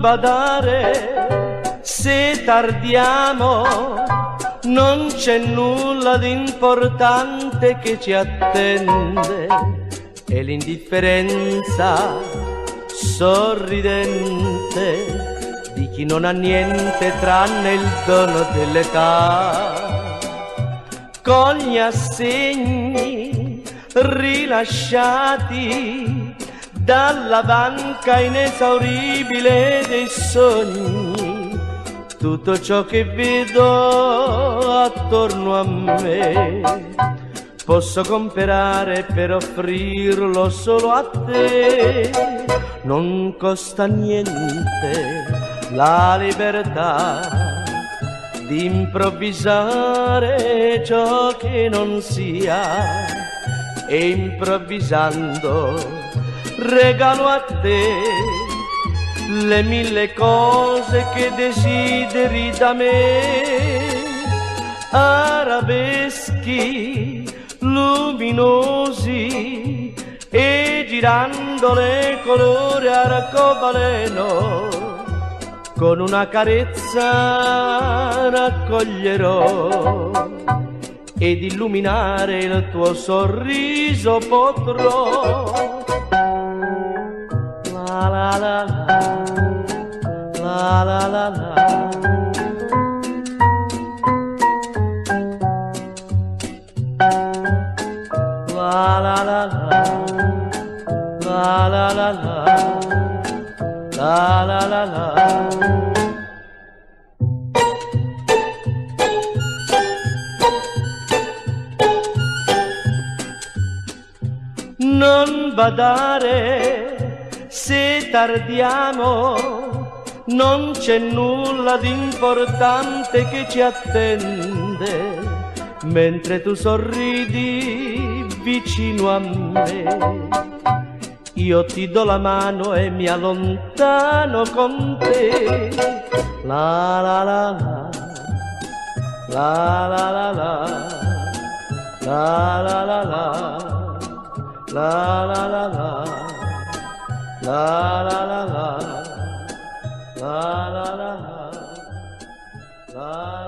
badare se tardiamo, non c'è nulla di importante che ci attende, e l'indifferenza sorridente di chi non ha niente tranne il dono dell'età. Con gli assegni rilasciati dalla banca inesauribile dei sogni, tutto ciò che vedo attorno a me posso comprare per offrirlo solo a te. Non costa niente la libertà di improvvisare ciò che non sia, e improvvisando regalo a te le mille cose che desideri da me. Arabeschi luminosi e girandole colore arcobaleno, con una carezza raccoglierò ed illuminare il tuo sorriso potrò. La la la la, la la la la. La la la la, la la la la, la la la la. Non badare se tardiamo, non c'è nulla di importante che ci attende, mentre tu sorridi vicino a me. Io ti do la mano e mi allontano con te. La la la la, la la la la, la la la la, la la la la, la la la la, la la la la, la